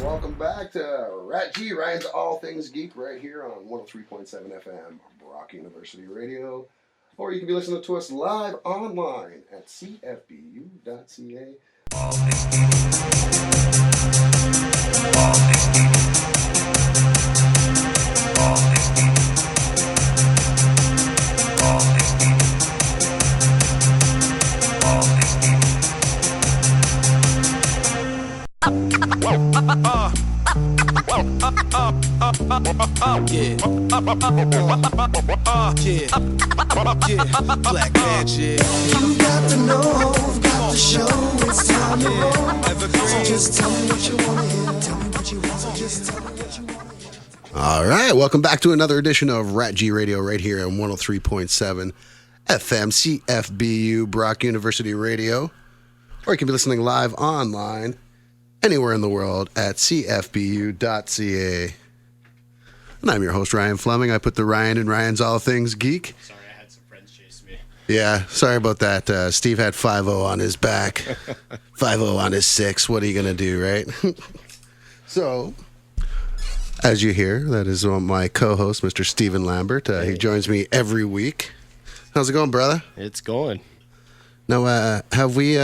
Welcome back to RatG, Ryan's All Things Geek, right here on 103.7 FM, Brock University Radio. Or you can be listening to us live online at cfbu.ca. All things Black magic. You got to know, got to show, it's time to roll. So just tell me what you want to hear. Tell me what you want, so just tell me what you want to hear. All right, welcome back to another edition of RatG Radio right here on 103.7 FM CFBU Brock University Radio. Or you can be listening live online anywhere in the world at cfbu.ca. And I'm your host, Ryan Fleming. I put the Ryan in Ryan's All Things Geek. Sorry, I had some friends chase me. Yeah, sorry about that. Steve had 5-0 on his back. 5-0 on his 6. What are you going to do, right? So, as you hear, that is my co-host, Mr. Stephen Lambert. He joins me every week. How's it going, brother? It's going. Now, have we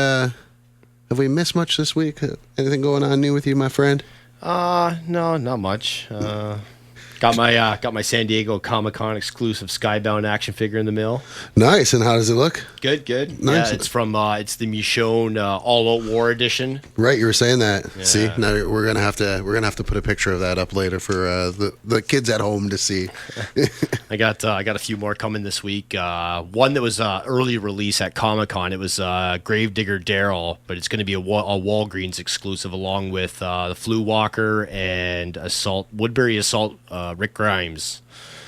missed much this week? Anything going on new with you, my friend? No, not much. Got my San Diego Comic-Con exclusive Skybound action figure in the mail. Nice. And how does it look? Good. Nice. Yeah, it's from it's the Michonne All Out War edition. Right, you were saying that. Yeah. See, now we're gonna have to put a picture of that up later for the kids at home to see. I got a few more coming this week. One that was early release at Comic-Con. It was Gravedigger Daryl, but it's going to be a Walgreens exclusive along with the Flu Walker and Woodbury Assault. Rick Grimes.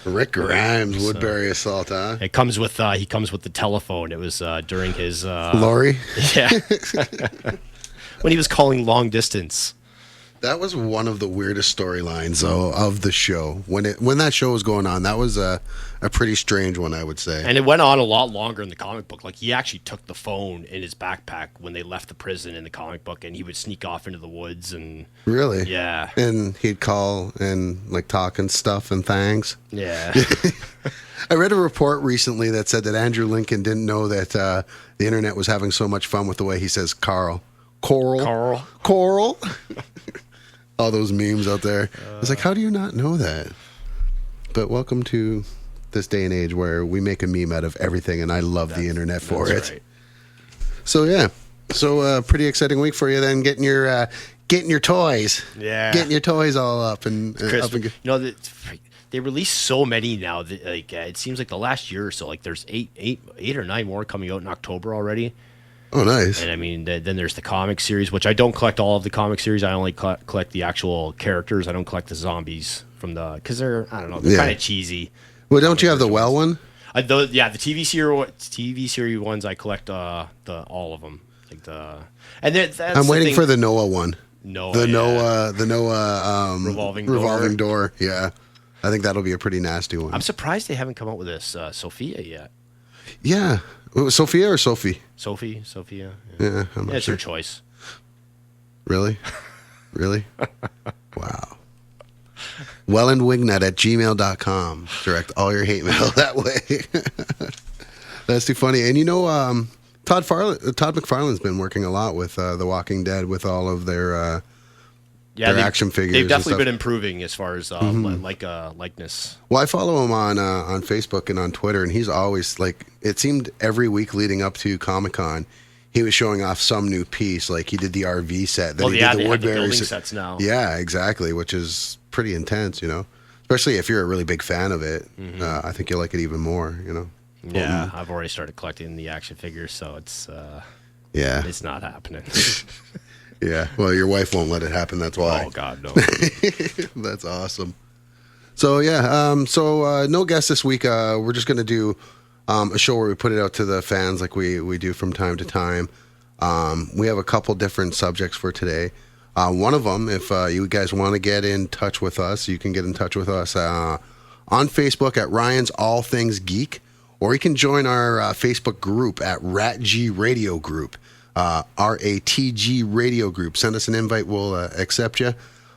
Woodbury Assault, huh? It comes with he comes with the telephone. It was during his Lori. Yeah. When he was calling long distance. That was one of the weirdest storylines though of the show. When that show was going on, that was a pretty strange one, I would say. And it went on a lot longer in the comic book. Like, he actually took the phone in his backpack when they left the prison in the comic book, and he would sneak off into the woods and Really? Yeah. And he'd call and like talk and stuff and things. Yeah. I read a report recently that said that Andrew Lincoln didn't know that the internet was having so much fun with the way he says Coral. All those memes out there. It's like, how do you not know that? But welcome to this day and age where we make a meme out of everything, and I love the internet for it. Right. So yeah, pretty exciting week for you then. Getting your toys. Yeah. Getting your toys all up and up and they release so many now that it seems like the last year or so, like there's eight or nine more coming out in October already. Oh, nice. And I mean, then there's the comic series, which I don't collect all of the comic series. I only collect the actual characters. I don't collect the zombies because they're kind of cheesy. Well, don't you have the well one? The TV series ones. I collect all of them. I'm waiting for the Noah one. Noah revolving door. Yeah, I think that'll be a pretty nasty one. I'm surprised they haven't come out with this Sophia yet. Yeah. Sophia or Sophie? Sophia. Yeah, I'm not it's sure. your choice. Really? Wow. wellandwingnut@gmail.com. Direct all your hate mail that way. That's too funny. And Todd McFarlane's been working a lot with The Walking Dead with all of their action figures. They've definitely been improving as far as likeness. Well, I follow him on Facebook and on Twitter, and he's always it seemed every week leading up to Comic-Con, he was showing off some new piece. Like he did the RV set. Did the building sets now. Yeah, exactly, which is pretty intense, especially if you're a really big fan of it. Mm-hmm. I think you'll like it even more, Yeah, I've already started collecting the action figures, so it's not happening. Yeah, well, your wife won't let it happen. That's why. Oh God, no. That's awesome. So yeah, no guests this week. We're just gonna do a show where we put it out to the fans like we do from time to time. We have a couple different subjects for today. One of them, if you guys want to get in touch with us, you can get in touch with us on Facebook at Ryan's All Things Geek, or you can join our Facebook group at RatG Radio Group. RATG Radio Group. Send us an invite. We'll accept you.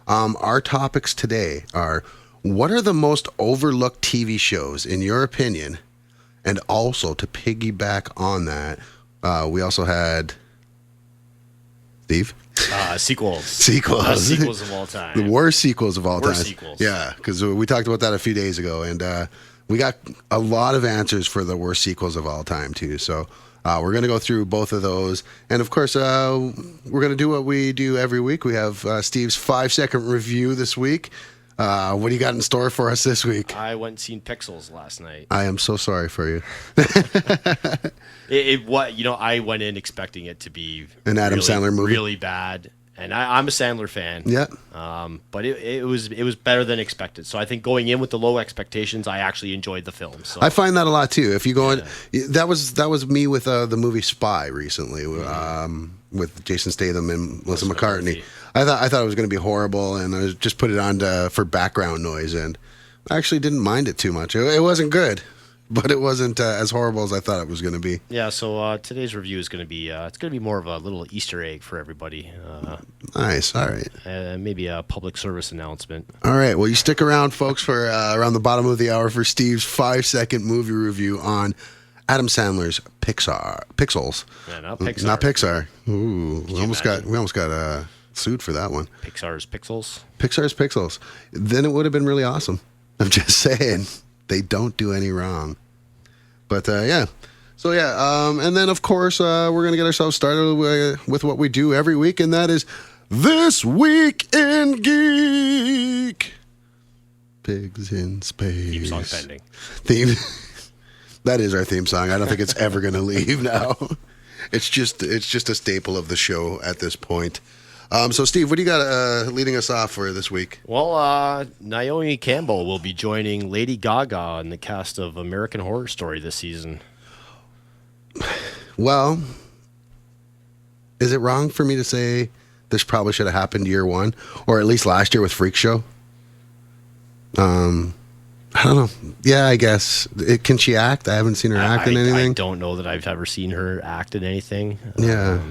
Our topics today are, what are the most overlooked TV shows in your opinion? And also to piggyback on that, we also had Steve. Sequels. Sequels. Best sequels of all time. The worst sequels of all time. Worst sequels. Yeah, because we talked about that a few days ago, and we got a lot of answers for the worst sequels of all time too. So we're going to go through both of those, and of course, we're going to do what we do every week. We have Steve's 5-second review this week. What do you got in store for us this week? I went and seen Pixels last night. I am so sorry for you. I went in expecting it to be An Adam Sandler movie? really bad, and I'm a Sandler fan. Yeah. But it was better than expected. So I think going in with the low expectations, I actually enjoyed the film. So I find that a lot too. If you go in, that was me with the movie Spy recently, with Jason Statham and Melissa McCartney. I thought it was going to be horrible, and I just put it on for background noise, and I actually didn't mind it too much. It wasn't good, but it wasn't as horrible as I thought it was going to be. Yeah. So today's review is going to be it's going to be more of a little Easter egg for everybody. Nice. All right. Maybe a public service announcement. All right. Well, you stick around, folks, for around the bottom of the hour for Steve's 5-second movie review on Adam Sandler's Pixels. Yeah, not Pixar. Not Pixar. Ooh, we almost got sued for that one. Pixar's Pixels. Pixar's Pixels. Then it would have been really awesome. I'm just saying, they don't do any wrong. But yeah. So yeah, and then of course we're gonna get ourselves started with what we do every week, and that is This Week in Geek. Pigs in space. Theme song pending. That is our theme song. I don't think it's ever gonna leave now. It's just a staple of the show at this point. So, Steve, what do you got leading us off for this week? Well, Naomi Campbell will be joining Lady Gaga in the cast of American Horror Story this season. Well, is it wrong for me to say this probably should have happened year one, or at least last year with Freak Show? I don't know. Yeah, I guess. Can she act? I haven't seen her act in anything. I don't know that I've ever seen her act in anything. Yeah.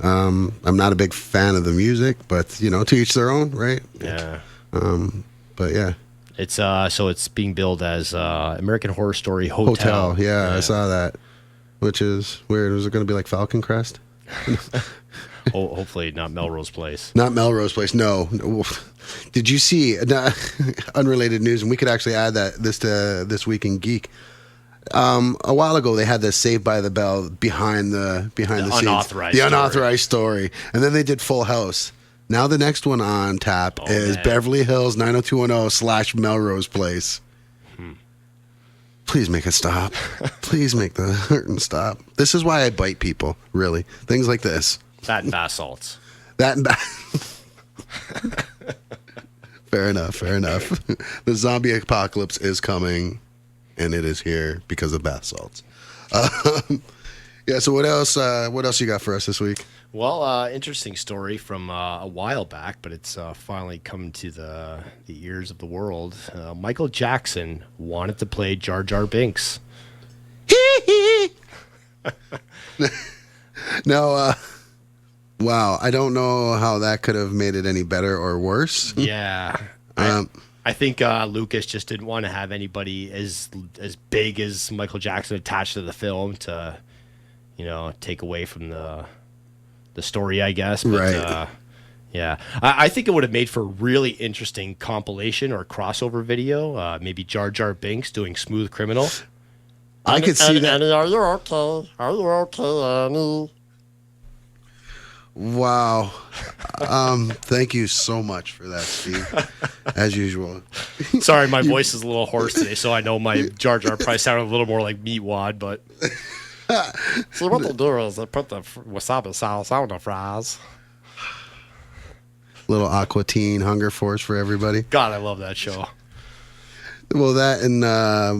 I'm not a big fan of the music, but to each their own, right? Yeah. But yeah. It's so it's being billed as American Horror Story Hotel. Yeah, I saw that, which is weird. Was it going to be like Falcon Crest? Hopefully not Melrose Place. Not Melrose Place. No. Did you see unrelated news? And we could actually add this to This Week in Geek. A while ago, they had this Saved by the Bell behind the scenes, unauthorized story, and then they did Full House. Now the next one on tap is Beverly Hills 90210 / Melrose Place. Please make it stop. Please make the hurting stop. This is why I bite people. Really, things like this. That and bath salts. That and Fair enough. The zombie apocalypse is coming. And it is here because of bath salts. Yeah. So what else? What else you got for us this week? Well, interesting story from a while back, but it's finally come to the ears of the world. Michael Jackson wanted to play Jar Jar Binks. No. Wow. I don't know how that could have made it any better or worse. Yeah. I think Lucas just didn't want to have anybody as big as Michael Jackson attached to the film to, take away from the story, I guess. But, right. Yeah. I think it would have made for a really interesting compilation or crossover video. Maybe Jar Jar Binks doing Smooth Criminal. I could see that. Annie, are you okay? Are you okay, Annie? Wow. Thank you so much for that, Steve. As usual. Sorry, my voice is a little hoarse today, so I know my Jar Jar probably sounded a little more like Meatwad, but... See, what they do is they put the wasabi sauce on the fries. Little Aqua Teen Hunger Force for everybody. God, I love that show. Well, that and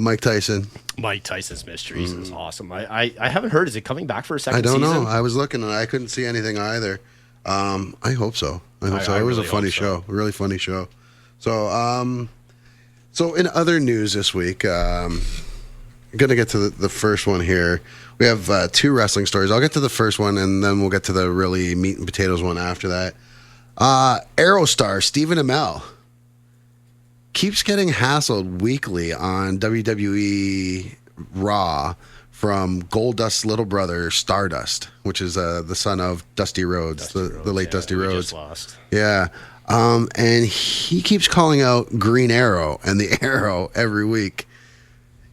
Mike Tyson. Mike Tyson's Mysteries is awesome. I haven't heard. Is it coming back for a second season? I don't know. I was looking and I couldn't see anything either. I hope so. I hope so. It was a funny show. A really funny show. So, so in other news this week, I'm going to get to the first one here. We have two wrestling stories. I'll get to the first one and then we'll get to the really meat and potatoes one after that. Aerostar Stephen Amell keeps getting hassled weekly on WWE Raw from Goldust's little brother Stardust, which is the son of Dusty Rhodes, the late Dusty Rhodes. Just lost. Yeah. And he keeps calling out Green Arrow and the Arrow every week.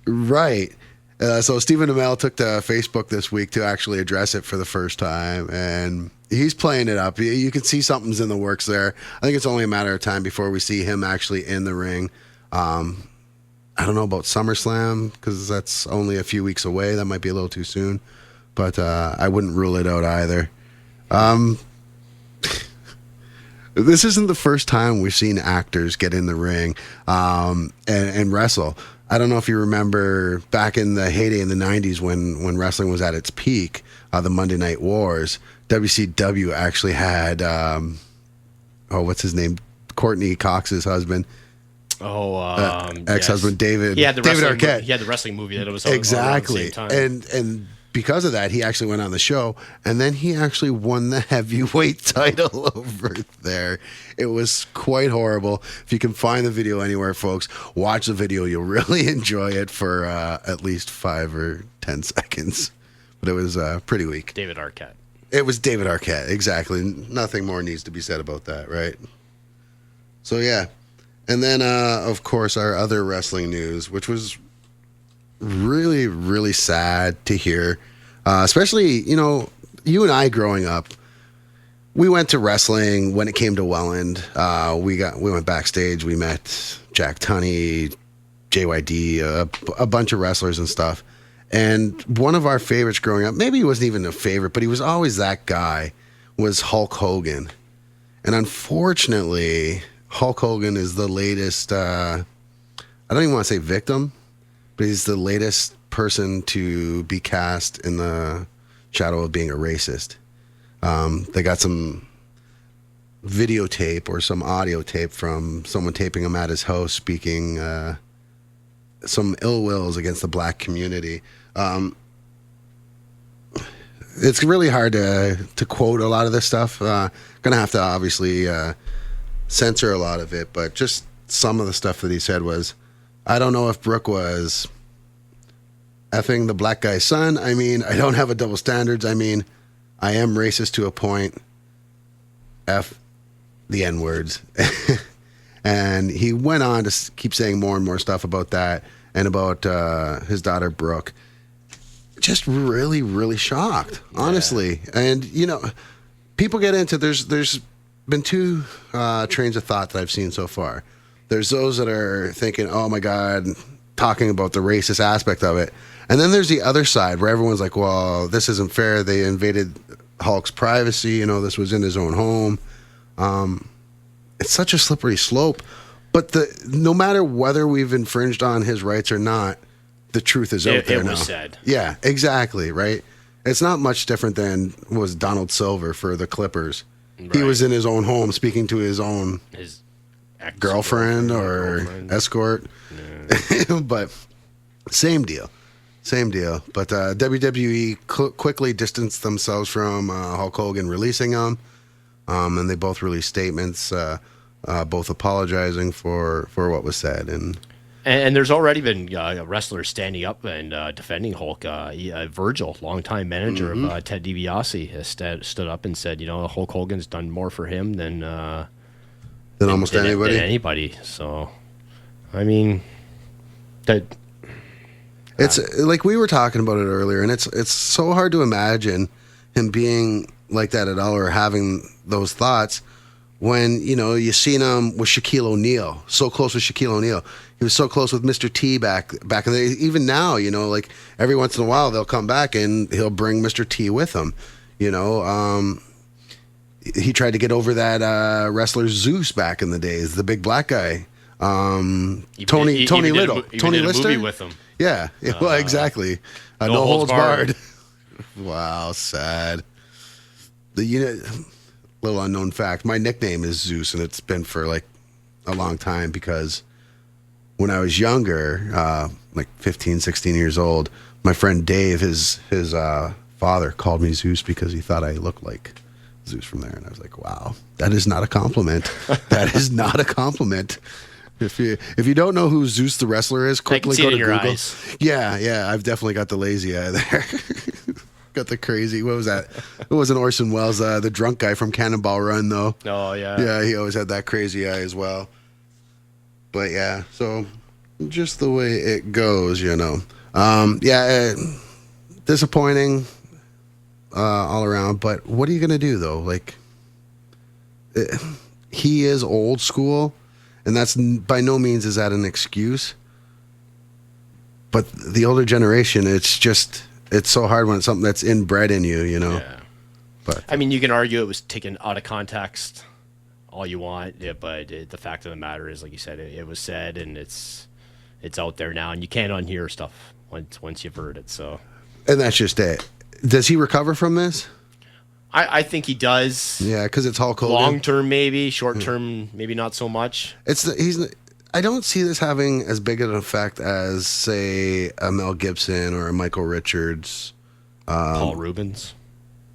Right. So Stephen Amell took to Facebook this week to actually address it for the first time, and he's playing it up. You can see something's in the works there. I think it's only a matter of time before we see him actually in the ring. I don't know about SummerSlam because that's only a few weeks away. That might be a little too soon, but I wouldn't rule it out either. This isn't the first time we've seen actors get in the ring and wrestle. I don't know if you remember back in the heyday in the 90s when wrestling was at its peak, the Monday Night Wars, WCW actually had, what's his name? Courtney Cox's husband. Ex-husband, yes. David Arquette. He had the wrestling movie that it was exactly. around the same time. And because of that, he actually went on the show, and then he actually won the heavyweight title over there. It was quite horrible. If you can find the video anywhere, folks, watch the video. You'll really enjoy it for at least 5 or 10 seconds. But it was pretty weak. David Arquette. It was David Arquette, exactly. Nothing more needs to be said about that, right? So, yeah. And then, of course, our other wrestling news, which was really, really sad to hear. Especially, you and I growing up, we went to wrestling when it came to Welland. We went backstage. We met Jack Tunney, JYD, a bunch of wrestlers and stuff. And one of our favorites growing up, maybe he wasn't even a favorite, but he was always that guy, was Hulk Hogan. And unfortunately, Hulk Hogan is the latest, I don't even want to say victim, but he's the latest person to be cast in the shadow of being a racist. They got some videotape or some audio tape from someone taping him at his house speaking some ill wills against the black community. It's really hard to quote a lot of this stuff. Gonna have to obviously censor a lot of it, but just some of the stuff that he said was, I don't know if Brooke was effing the black guy's son. I mean, I don't have a double standards. I mean, I am racist to a point. F the N-words. And he went on to keep saying more and more stuff about that and about his daughter, Brooke. Just really, really shocked, honestly. Yeah. And, people get into, there's been two trains of thought that I've seen so far. There's those that are thinking, oh my God, talking about the racist aspect of it. And then there's the other side where everyone's like, well, this isn't fair. They invaded Hulk's privacy. This was in his own home. It's such a slippery slope. But no matter whether we've infringed on his rights or not, the truth is out there now. It was said. Yeah, exactly, right? It's not much different than was Donald Silver for the Clippers. Right. He was in his own home speaking to his girlfriend or escort. Yeah. But same deal. But WWE quickly distanced themselves from Hulk Hogan releasing him. And they both released statements, both apologizing for what was said. And there's already been wrestlers standing up and defending Hulk. Virgil, longtime manager of Ted DiBiase, has stood up and said, Hulk Hogan's done more for him than almost anybody. Than anybody. So, I mean, that. It's like we were talking about it earlier, and it's so hard to imagine him being like that at all or having those thoughts when, you seen him with Shaquille O'Neal, so close with Shaquille O'Neal. He was so close with Mr. T back in the day. Even now, like every once in a while they'll come back and he'll bring Mr. T with him. He tried to get over that wrestler Zeus back in the days, the big black guy. Tony Little. Tony Lister? Movie with him. Yeah. Well, exactly. No holds barred. Wow, sad. Little unknown fact, my nickname is Zeus, and it's been for like a long time because when I was younger, like 15, 16 years old, my friend Dave, his father called me Zeus because he thought I looked like Zeus from there. And I was like, wow, that is not a compliment. That is not a compliment. If you don't know who Zeus the wrestler is, quickly go to Google. Eyes. Yeah, I've definitely got the lazy eye there. Got the crazy. What was that? It wasn't Orson Welles, the drunk guy from Cannonball Run, though. Oh yeah. Yeah, he always had that crazy eye as well. But yeah, so just the way it goes, you know. Disappointing all around. But what are you gonna do though? Like, he is old school. And that's by no means is that an excuse. But the older generation, it's so hard when it's something that's inbred in you, you know. Yeah. But I mean, you can argue it was taken out of context all you want, but the fact of the matter is, like you said, it was said, and it's out there now, and you can't unhear stuff once you've heard it. So, and that's just it. Does he recover from this? I think he does. Yeah, because it's Hulk Hogan. Long term, maybe. Short term, maybe not so much. I don't see this having as big an effect as, say, a Mel Gibson or a Michael Richards. Paul Rubens.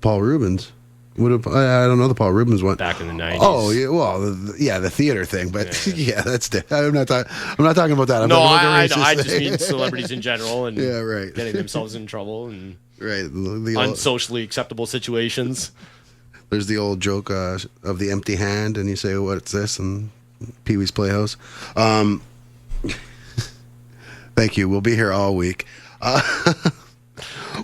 Paul Rubens. I don't know the Paul Rubens one. Back in the 90s. Oh, yeah, well, the theater thing, but yeah, that's I'm not talking about that. I just mean celebrities in general and right. getting themselves in trouble and right, unsocially acceptable situations. There's the old joke of the empty hand, and you say, "What's this?" and Pee-wee's Playhouse. Thank you. We'll be here all week.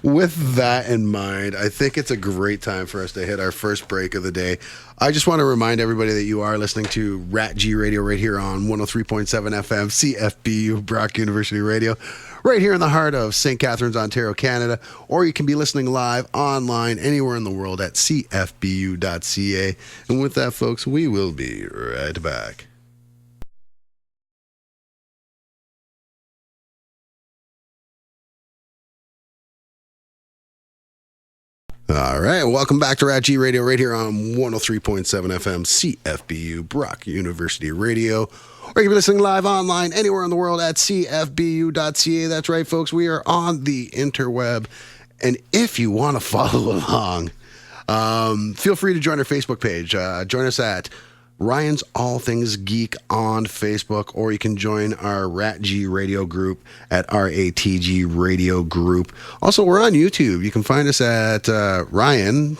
With that in mind, I think it's a great time for us to hit our first break of the day. I just want to remind everybody that you are listening to RatG Radio right here on 103.7 FM, CFBU, Brock University Radio, right here in the heart of St. Catharines, Ontario, Canada. Or you can be listening live online anywhere in the world at cfbu.ca. And with that, folks, we will be right back. All right, welcome back to RatG Radio right here on 103.7 FM, CFBU, Brock University Radio. Or you can be listening live online anywhere in the world at cfbu.ca. That's right, folks, we are on the interweb. And if you want to follow along, feel free to join our Facebook page. Join us at Ryan's All Things Geek on Facebook, or you can join our RatG Radio group at RATG Radio Group. Also, we're on YouTube. You can find us at Ryan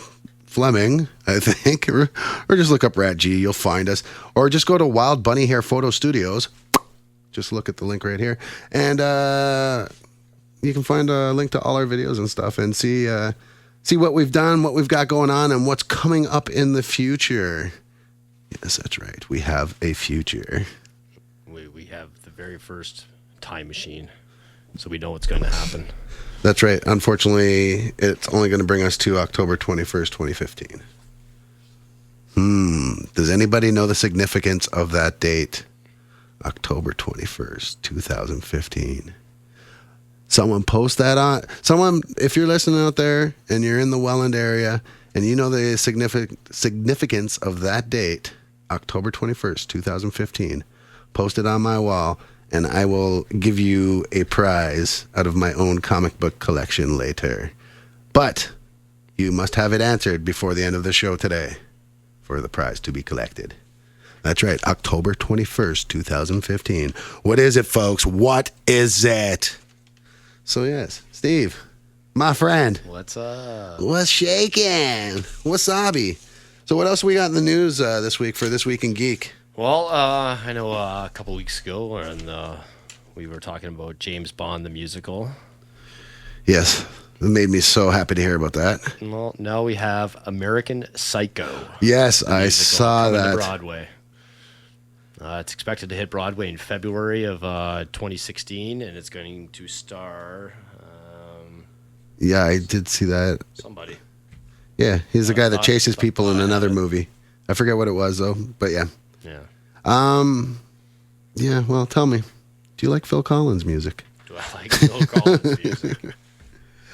Fleming, I think, or just look up RatG. You'll find us. Or just go to Wild Bunny Hair Photo Studios. Just look at the link right here. And you can find a link to all our videos and stuff and see what we've done, what we've got going on, and what's coming up in the future. Yes, that's right. We have a future. We have the very first time machine, so we know what's going to happen. That's right. Unfortunately, it's only going to bring us to October 21st, 2015. Does anybody know the significance of that date? October 21st, 2015. Someone post that on. Someone, if you're listening out there and you're in the Welland area and you know the significance of that date, October 21st, 2015, post it on my wall, and I will give you a prize out of my own comic book collection later. But you must have it answered before the end of the show today for the prize to be collected. That's right, October 21st, 2015. What is it, folks? What is it? So, yes, Steve, my friend. What's up? What's shaking? Wasabi. So what else we got in the news this week for This Week in Geek? Well, I know a couple weeks ago when we were talking about James Bond, the musical. Yes, it made me so happy to hear about that. Well, now we have American Psycho. Yes, I saw that. To Broadway. It's expected to hit Broadway in February of 2016, and it's going to star... yeah, I did see that. Somebody. Yeah, he's the guy that chases people in another movie. I forget what it was, though, but yeah. Yeah. Yeah, well, tell me. Do you like Phil Collins' music? Do I like Phil Collins' music?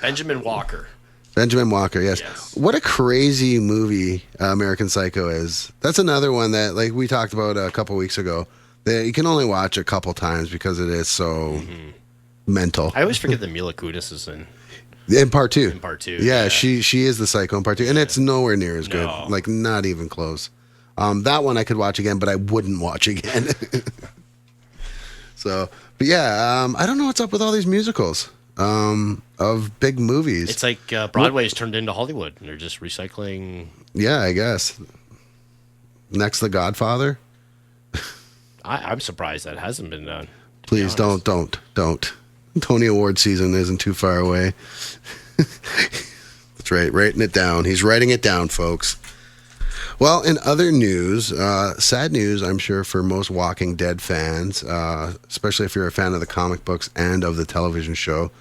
Benjamin Walker. Benjamin Walker, yes. What a crazy movie American Psycho is. That's another one that, like we talked about a couple weeks ago, that you can only watch a couple times because it is so mental. I always forget that Mila Kunis is in. In part 2. In part 2. Yeah, she is the psycho in part 2, and it's nowhere near as good. No. Like, not even close. That one I could watch again, but I wouldn't watch again. So, but yeah, I don't know what's up with all these musicals of big movies. It's like Broadway's turned into Hollywood, and they're just recycling. Yeah, I guess. Next, The Godfather. I'm surprised that hasn't been done. Please don't. Tony Award season isn't too far away. That's right, writing it down. He's writing it down, folks. Well, in other news, sad news, I'm sure, for most Walking Dead fans, especially if you're a fan of the comic books and of the television show.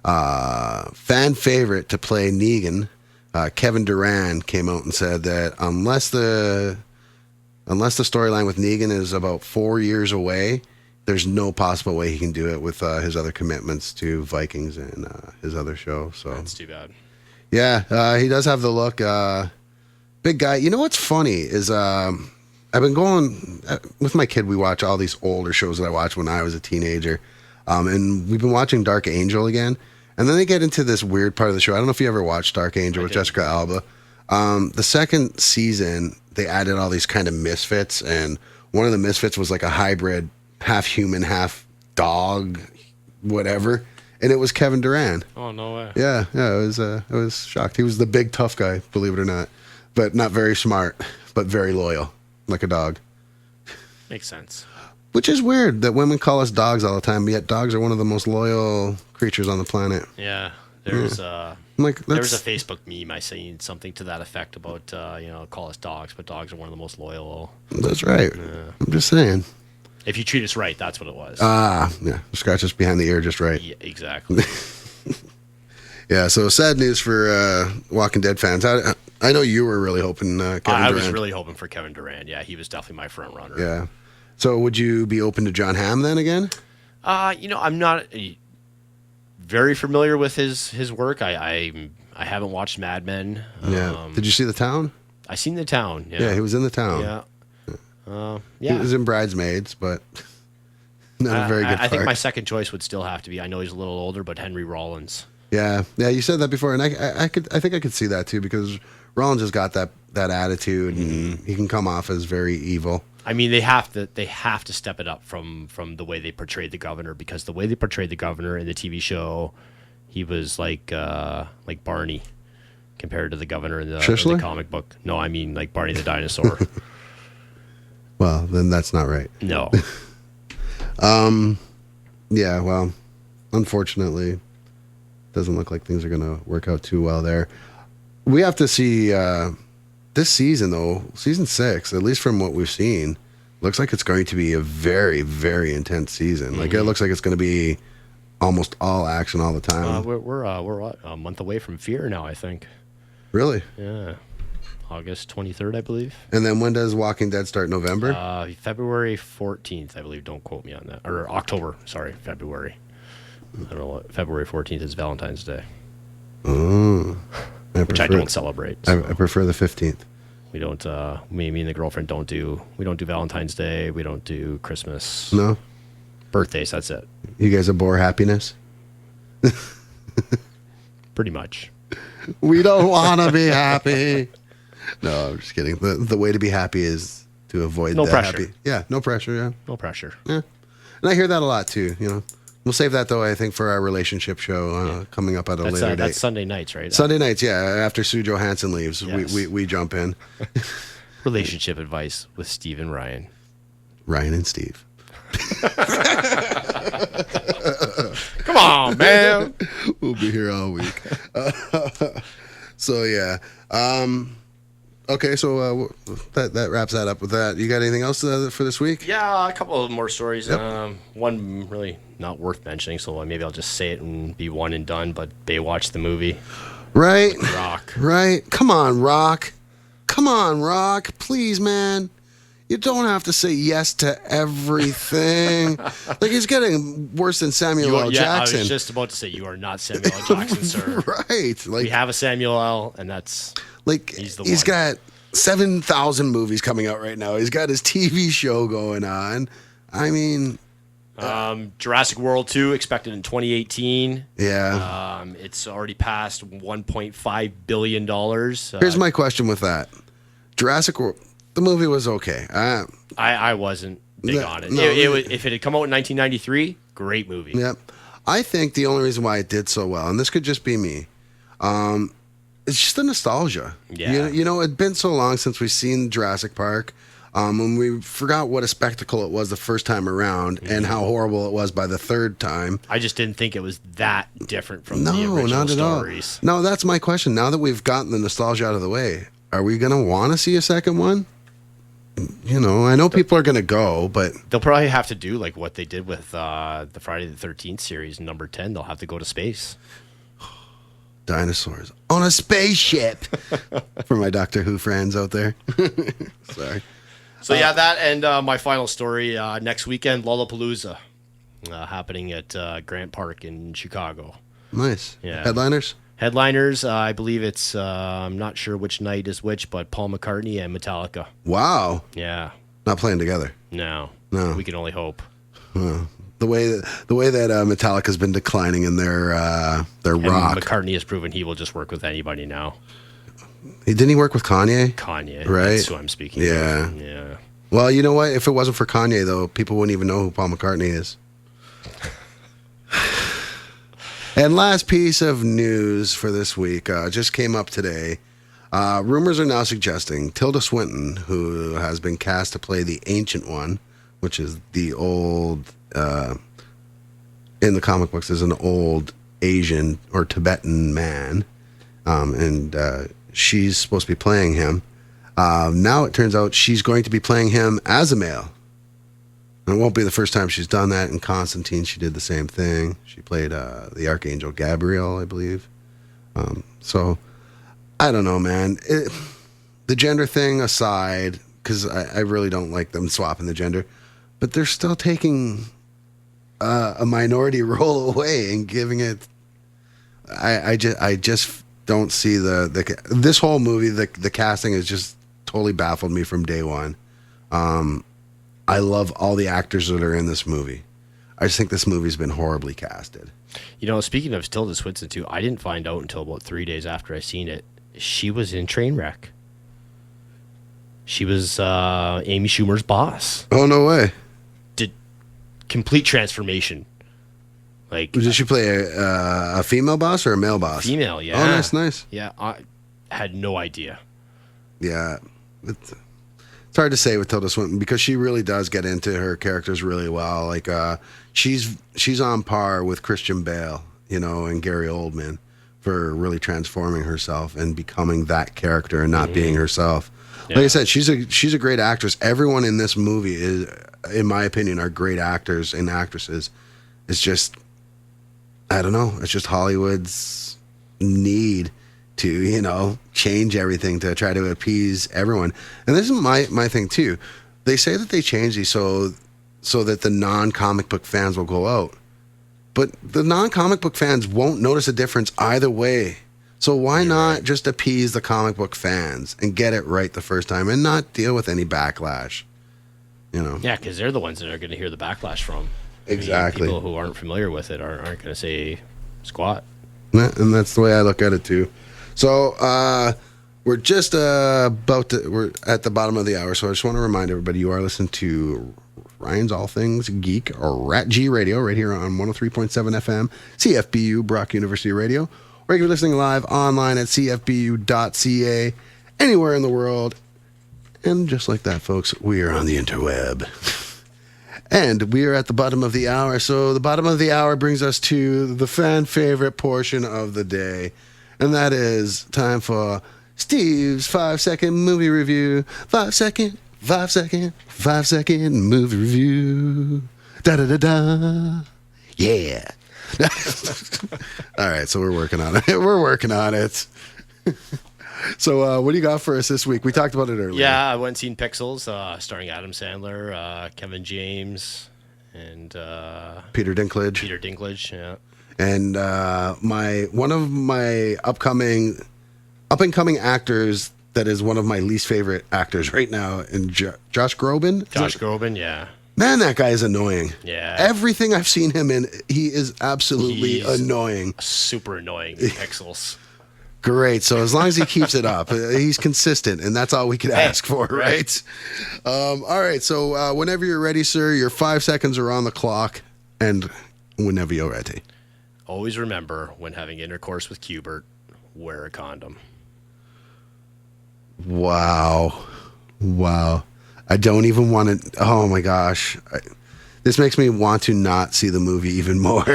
Fan favorite to play Negan, Kevin Durant, came out and said that unless the storyline with Negan is about 4 years away, there's no possible way he can do it with his other commitments to Vikings and his other show. So That's too bad. Yeah, he does have the look. Big guy. You know what's funny is I've been going with my kid. We watch all these older shows that I watched when I was a teenager, and we've been watching Dark Angel again. And then they get into this weird part of the show. I don't know if you ever watched Dark Angel with Jessica Alba. The second season, they added all these kind of misfits, and one of the misfits was like a hybrid, half human, half dog, whatever. And it was Kevin Durant. Oh, no way. Yeah, I was shocked. He was the big tough guy, believe it or not, but not very smart, but very loyal, like a dog. Makes sense. Which is weird that women call us dogs all the time, but yet dogs are one of the most loyal creatures on the planet. Yeah, there's Like, there was a Facebook meme I seen something to that effect about call us dogs, but dogs are one of the most loyal. That's right. Yeah. I'm just saying. If you treat us right, that's what it was. Yeah. Scratch us behind the ear just right. Yeah, exactly. Yeah, so sad news for Walking Dead fans. I know you were really hoping Kevin Durant. I was really hoping for Kevin Durant. Yeah, he was definitely my front runner. Yeah. So would you be open to John Hamm then again? I'm not very familiar with his work. I haven't watched Mad Men. Yeah. Did you see The Town? I seen The Town. Yeah, he was in The Town. Yeah. He was in Bridesmaids, but not a very good part. I think my second choice would still have to be, I know he's a little older, but Henry Rollins. Yeah, you said that before, and I think I could see that too, because Rollins has got that attitude, and he can come off as very evil. I mean, they have to step it up from the way they portrayed the governor, because the way they portrayed the governor in the TV show, he was like Barney compared to the governor in the comic book. No, I mean like Barney the dinosaur. Well, then that's not right. No. Yeah, well, unfortunately, doesn't look like things are going to work out too well there. We have to see this season, though, season 6, at least from what we've seen, looks like it's going to be a very, very intense season. Like, it looks like it's going to be almost all action all the time. We're a month away from Fear now, I think. Really? Yeah. August 23rd, I believe. And then when does Walking Dead start? November? February 14th, I believe. Don't quote me on that. Or October. Sorry, February. I don't know what. February 14th is Valentine's Day. Oh. Which I don't celebrate. So. I prefer the 15th. We don't, me and the girlfriend we don't do Valentine's Day. We don't do Christmas. No? Birthdays, that's it. You guys abhor happiness? Pretty much. We don't want to be happy. No, I'm just kidding. The way to be happy is to avoid no the pressure. happy. Yeah, no pressure, yeah. No pressure. Yeah. And I hear that a lot too, We'll save that though, I think, for our relationship show coming up at a later date. That's Sunday nights, right? Sunday nights, yeah. After Sue Johansson leaves, yes. we jump in. Relationship advice with Steve and Ryan. Ryan and Steve. Come on, man. We'll be here all week. So yeah. Okay, so that wraps that up with that. You got anything else for this week? Yeah, a couple of more stories. Yep. One really not worth mentioning, so maybe I'll just say it and be one and done. But Baywatch the movie. Right. Rock. Right. Come on, Rock. Please, man. You don't have to say yes to everything. Like, he's getting worse than Samuel L. Jackson. I was just about to say, you are not Samuel L. Jackson, sir. Right. Like, we have a Samuel L., and that's... Like, he's got 7,000 movies coming out right now. He's got his TV show going on. I mean, Jurassic World 2 expected in 2018. Yeah. It's already passed $1.5 billion. Here's my question with that. Jurassic World, the movie was okay. I wasn't big on it. No, If it had come out in 1993, great movie. Yep. I think the only reason why it did so well, and this could just be me, it's just the nostalgia. Yeah. You know, it'd been so long since we've seen Jurassic Park. And we forgot what a spectacle it was the first time around and how horrible it was by the third time. I just didn't think it was that different from the No, original not at stories. all. No, that's my question. Now that we've gotten the nostalgia out of the way, are we going to want to see a second one? You know, I know people are going to go, but... They'll probably have to do like what they did with the Friday the 13th series, number 10. They'll have to go to space. Dinosaurs on a spaceship. For my Doctor Who friends out there. Sorry. So yeah, that and my final story next weekend, Lollapalooza, happening at Grant Park in Chicago. Nice. Yeah. Headliners? Headliners, I believe it's, I'm not sure which night is which, but Paul McCartney and Metallica. Wow. Yeah. Not playing together. No. No. We can only hope. The way that Metallica's been declining in their And rock. McCartney has proven he will just work with anybody now. Didn't he work with Kanye? Kanye. Right. That's who I'm speaking Yeah. of. Yeah. Well, you know what? If it wasn't for Kanye, though, people wouldn't even know who Paul McCartney is. And last piece of news for this week just came up today. Rumors are now suggesting Tilda Swinton, who has been cast to play the Ancient One, which is the old, in the comic books, is an old Asian or Tibetan man. And she's supposed to be playing him. Now it turns out she's going to be playing him as a male. And it won't be the first time she's done that. In Constantine, she did the same thing. She played the Archangel Gabriel, I believe. So, I don't know, man. The gender thing aside, because I really don't like them swapping the gender, but they're still taking a minority role away and giving it... I just don't see this whole movie, the casting has just totally baffled me from day one. I love all the actors that are in this movie. I just think this movie's been horribly casted. You know, speaking of Tilda Swinton too, I didn't find out until about 3 days after I seen it. She was in Trainwreck. She was Amy Schumer's boss. Oh, no way. Did complete transformation. Like, Did she play a female boss or a male boss? female, yeah. Oh, nice. Yeah, I had no idea. Yeah. It's hard to say with Tilda Swinton because she really does get into her characters really well. Like she's on par with Christian Bale, you know, and Gary Oldman for really transforming herself and becoming that character and not being herself. Yeah. Like I said, she's a great actress. Everyone in this movie is, in my opinion, are great actors and actresses. It's just, I don't know. It's just Hollywood's need to, you know, change everything to try to appease everyone. And this is my thing too. They say that they change these so that the non-comic book fans will go out. But the non-comic book fans won't notice a difference either way. So why not just appease the comic book fans and get it right the first time and not deal with any backlash? You know? Yeah, because they're the ones that are going to hear the backlash from. Exactly. People who aren't familiar with it aren't going to say squat. And that's the way I look at it too. So we're just we're at the bottom of the hour. So I just want to remind everybody you are listening to Ryan's All Things Geek or RatG Radio right here on 103.7 FM, CFBU, Brock University Radio. Or you can be listening live online at cfbu.ca, anywhere in the world. And just like that, folks, we are on the interweb. And we are at the bottom of the hour. So the bottom of the hour brings us to the fan favorite portion of the day. And that is time for Steve's 5-second movie review. 5-second movie review. Da-da-da-da. Yeah. All right, so we're working on it. So what do you got for us this week? We talked about it earlier. Yeah, I went and seen Pixels, starring Adam Sandler, Kevin James, and Peter Dinklage. Yeah. And one of my up and coming actors that is one of my least favorite actors right now, and Josh Groban. Josh Groban, yeah. Man, that guy is annoying. Yeah. Everything I've seen him in, he is absolutely annoying. Super annoying in Pixels. Great. So as long as he keeps it up, he's consistent, and that's all we can ask for, right? All right. So whenever you're ready, sir, your 5 seconds are on the clock, and whenever you're ready. Always remember, when having intercourse with Cubert, wear a condom. Wow. I don't even want to. Oh my gosh. This makes me want to not see the movie even more.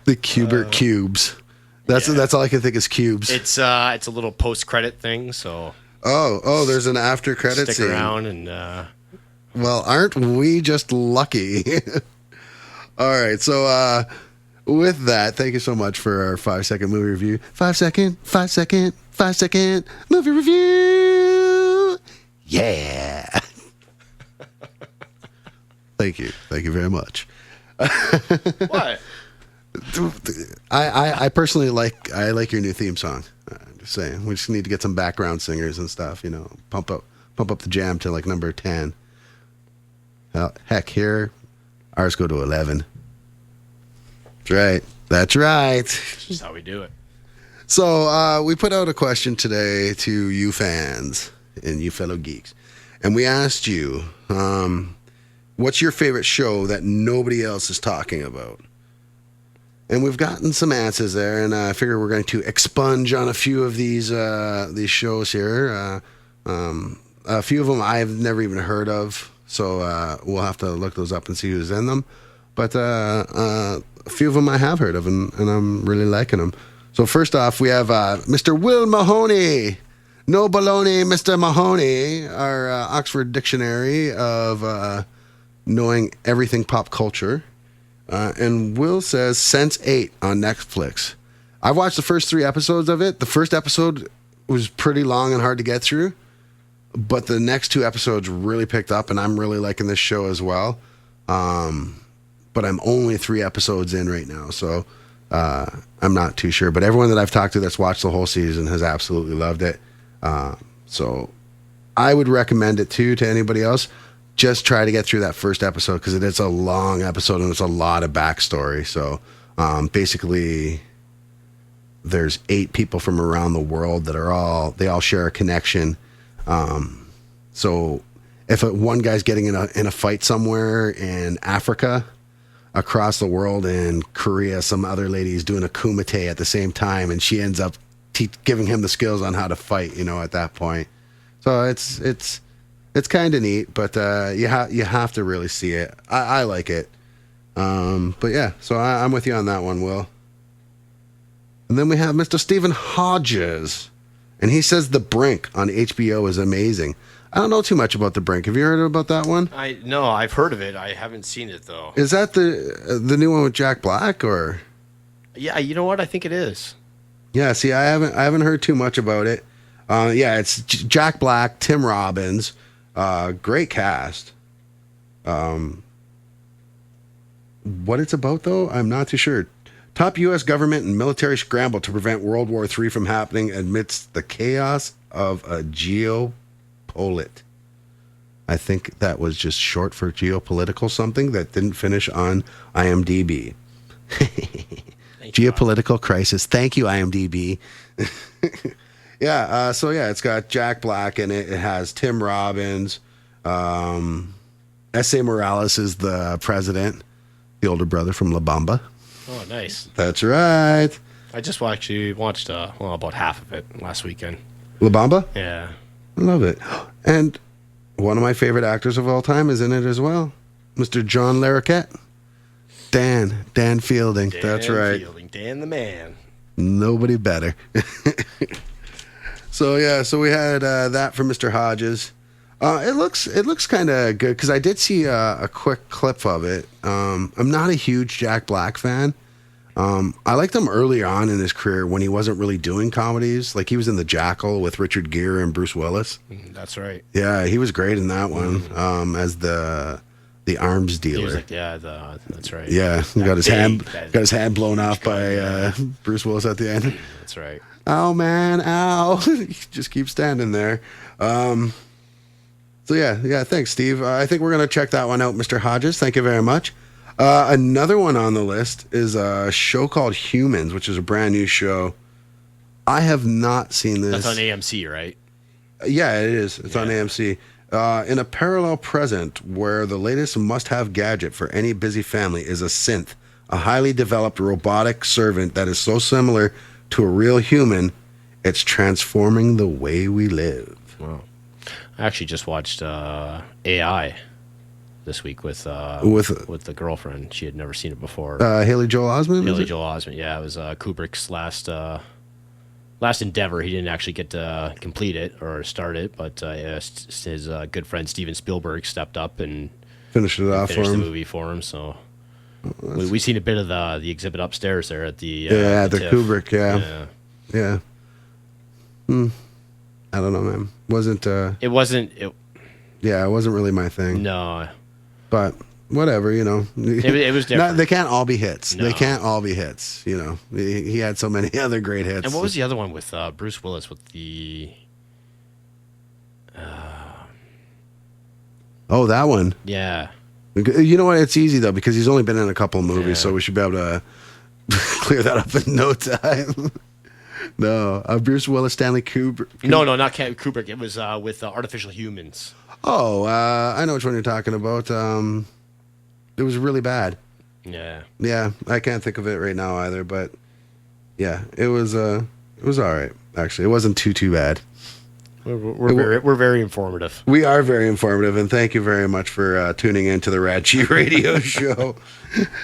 The Cubert cubes. That's all I can think is cubes. It's a little post-credit thing, so. Oh, there's an after credit Stick scene. around and. Well, aren't we just lucky? All right, so with that, thank you so much for our 5-second movie review. 5 second movie review. Yeah. Thank you very much. What? I personally like your new theme song. I'm just saying, we just need to get some background singers and stuff. Pump up the jam to like number 10. Heck, here ours go to 11. That's right. That's just how we do it. So we put out a question today to you fans and you fellow geeks, and we asked you, what's your favorite show that nobody else is talking about? And we've gotten some answers there, and I figure we're going to expunge on a few of these shows here. A few of them I've never even heard of, so we'll have to look those up and see who's in them. But a few of them I have heard of, and I'm really liking them. So first off, we have Mr. Will Mahoney. No baloney, Mr. Mahoney, our Oxford Dictionary of knowing everything pop culture. And Will says Sense8 on Netflix. I've watched the first 3 episodes of it. The first episode was pretty long and hard to get through, but the next 2 episodes really picked up, and I'm really liking this show as well. But I'm only 3 episodes in right now, so I'm not too sure. But everyone that I've talked to that's watched the whole season has absolutely loved it. So I would recommend it too to anybody else. Just try to get through that first episode because it is a long episode and it's a lot of backstory. So basically, there's 8 people from around the world that they all share a connection. So if one guy's getting in a fight somewhere in Africa, across the world in Korea, some other lady's doing a kumite at the same time, and she ends up giving him the skills on how to fight. At that point. So it's kind of neat, but you have to really see it. I like it. But yeah, so I'm with you on that one, Will. And then we have Mr. Stephen Hodges, and he says The Brink on HBO is amazing. I don't know too much about The Brink. Have you heard about that one? No, I've heard of it. I haven't seen it though. Is that the new one with Jack Black or? Yeah, you know what? I think it is. Yeah, see, I haven't heard too much about it. Yeah, it's Jack Black, Tim Robbins. Great cast. What it's about, though, I'm not too sure. Top U.S. government and military scramble to prevent World War III from happening amidst the chaos of a geopolit. I think that was just short for geopolitical something that didn't finish on IMDb. Geopolitical crisis. Thank you, IMDb. Yeah, so yeah, it's got Jack Black in it. It has Tim Robbins. S.A. Morales is the president, the older brother from La Bamba. Oh, nice. That's right. I just actually watched about half of it last weekend. La Bamba? Yeah. I love it. And one of my favorite actors of all time is in it as well. Mr. John Larroquette. Dan Fielding. That's right. Fielding. Dan the man. Nobody better. So yeah, so we had that from Mr. Hodges. It looks kind of good because I did see a quick clip of it. I'm not a huge Jack Black fan. I liked him early on in his career when he wasn't really doing comedies. Like he was in The Jackal with Richard Gere and Bruce Willis. That's right. Yeah, he was great in that one as the arms dealer. He was like, that's right. Yeah, he got his hand blown off by Bruce Willis at the end. That's right. Oh man, ow! He just keeps standing there. So yeah. Thanks, Steve. I think we're gonna check that one out, Mr. Hodges. Thank you very much. Another one on the list is a show called Humans, which is a brand new show. I have not seen this. That's on AMC, right? Yeah, it is. It's on AMC. In a parallel present where the latest must-have gadget for any busy family is a synth, a highly developed robotic servant that is so similar to a real human, it's transforming the way we live. Wow. I actually just watched AI this week with the girlfriend. She had never seen it before. Haley Joel Osment? Haley Joel Osment. Yeah, it was Kubrick's last endeavor. He didn't actually get to complete it or start it, but his good friend Steven Spielberg stepped up and Finished it off for finished the him. movie for him. So we seen a bit of the exhibit upstairs there at the the TIFF. Kubrick, yeah. I don't know, man. It wasn't. It wasn't really my thing. No. But whatever, It was different. They can't all be hits. No. They can't all be hits. He had so many other great hits. And what was the other one with Bruce Willis with the? Oh, that one. Yeah. You know what? It's easy though because he's only been in a couple of movies, so we should be able to clear that up in no time. No, Bruce Willis, Stanley Kubrick. No, not Kubrick. It was with Artificial Humans. Oh, I know which one you're talking about. It was really bad. Yeah. Yeah, I can't think of it right now either, but yeah, it was all right. Actually, it wasn't too bad. We're very informative. We are very informative, and thank you very much for tuning in to the RatG radio show.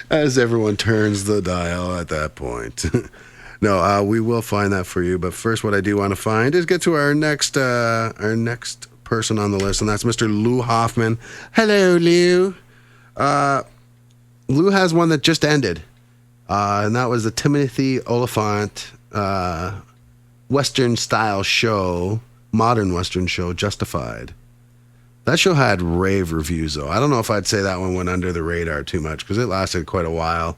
As everyone turns the dial at that point. No, we will find that for you. But first, what I do want to find is get to our next person on the list, and that's Mr. Lou Hoffman. Hello, Lou. Lou has one that just ended, and that was the Timothy Oliphant Western style show, modern Western show, Justified. That show had rave reviews, though. I don't know if I'd say that one went under the radar too much because it lasted quite a while.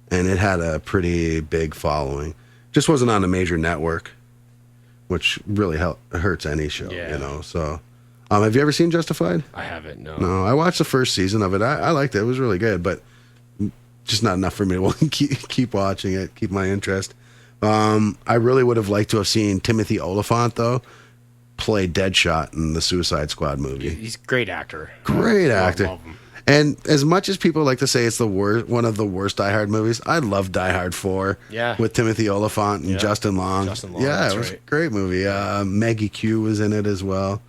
And it had a pretty big following. Just wasn't on a major network, which really hurts any show, So, have you ever seen Justified? I haven't, no. No, I watched the first season of it. I liked it. It was really good, but just not enough for me to keep watching it, keep my interest. I really would have liked to have seen Timothy Oliphant, though, play Deadshot in the Suicide Squad movie. He's a great actor. Great actor. Love him. And as much as people like to say it's one of the worst Die Hard movies, I love Die Hard 4 with Timothy Oliphant and Justin Long. Yeah, it was a great movie. Maggie Q was in it as well.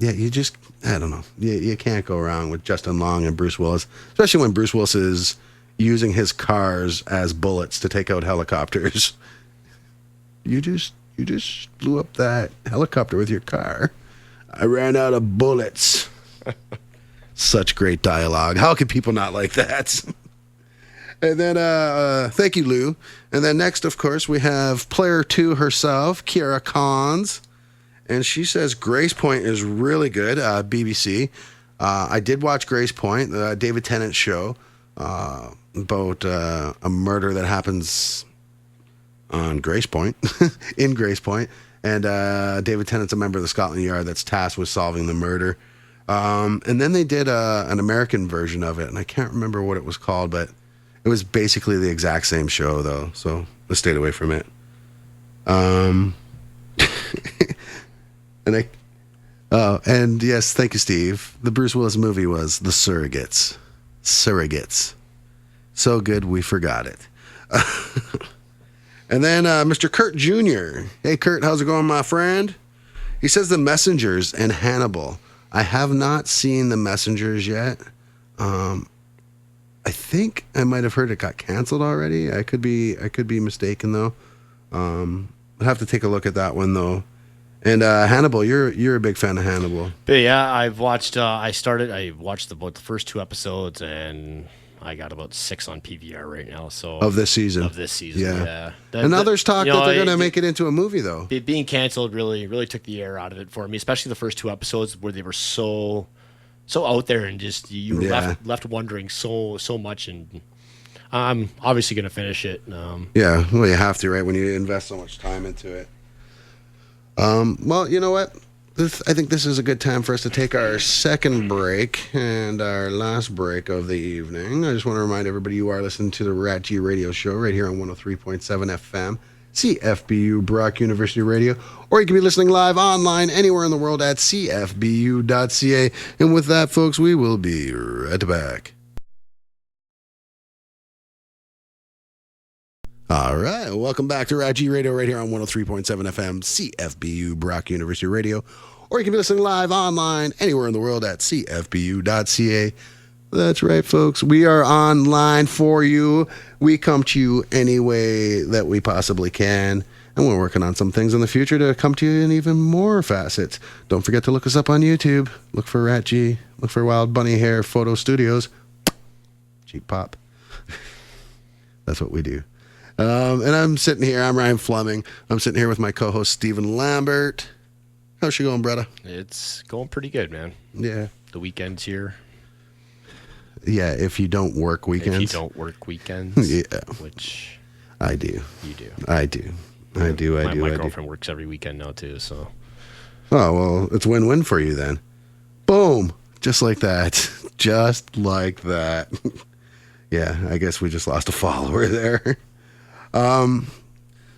Yeah, I don't know. You can't go wrong with Justin Long and Bruce Willis, especially when Bruce Willis is using his cars as bullets to take out helicopters. You just blew up that helicopter with your car. I ran out of bullets. Such great dialogue. How could people not like that? And then, thank you, Lou. And then next, of course, we have player 2 herself, Kiara Cons. And she says Grace Point is really good, BBC. I did watch Grace Point, the David Tennant show, about a murder that happens on Grace Point, in Grace Point. And David Tennant's a member of the Scotland Yard that's tasked with solving the murder. And then they did an American version of it, and I can't remember what it was called, but it was basically the exact same show, though, so I stayed away from it. And yes, thank you, Steve. The Bruce Willis movie was The Surrogates. Surrogates. So good, we forgot it. And then Mr. Kurt Jr. Hey, Kurt, how's it going, my friend? He says The Messengers and Hannibal. I have not seen The Messengers yet. I think I might have heard it got canceled already. I could be mistaken though. I'll have to take a look at that one though. And Hannibal, you're a big fan of Hannibal. But yeah, I've watched. I watched about the first 2 episodes, and I got about 6 on PVR right now. So of this season, yeah. And others talk that they're going to make it into a movie, though. Being canceled really took the air out of it for me, especially the first 2 episodes where they were so out there and just you were left wondering so much. And I'm obviously going to finish it. Yeah, well, you have to, right? When you invest so much time into it. Well, you know what? I think this is a good time for us to take our second break and our last break of the evening. I just want to remind everybody you are listening to the RatG radio show right here on 103.7 FM, CFBU Brock University Radio, or you can be listening live online anywhere in the world at cfbu.ca. And with that, folks, we will be right back. All right, welcome back to RatG Radio right here on 103.7 FM, CFBU Brock University Radio, or you can be listening live online anywhere in the world at cfbu.ca. That's right, folks. We are online for you. We come to you any way that we possibly can, and we're working on some things in the future to come to you in even more facets. Don't forget to look us up on YouTube. Look for RatG. Look for Wild Bunny Hair Photo Studios. Cheap pop. That's what we do. And I'm sitting here. I'm Ryan Fleming. I'm sitting here with my co-host Stephen Lambert. How's she going, brother? It's going pretty good, man. Yeah. The weekend's here. Yeah, if you don't work weekends. If you don't work weekends. Yeah. Which I do. You do. I do. I do. My girlfriend works every weekend now, too, so. Oh, well, it's win-win for you then. Boom. Just like that. Just like that. Yeah, I guess we just lost a follower there.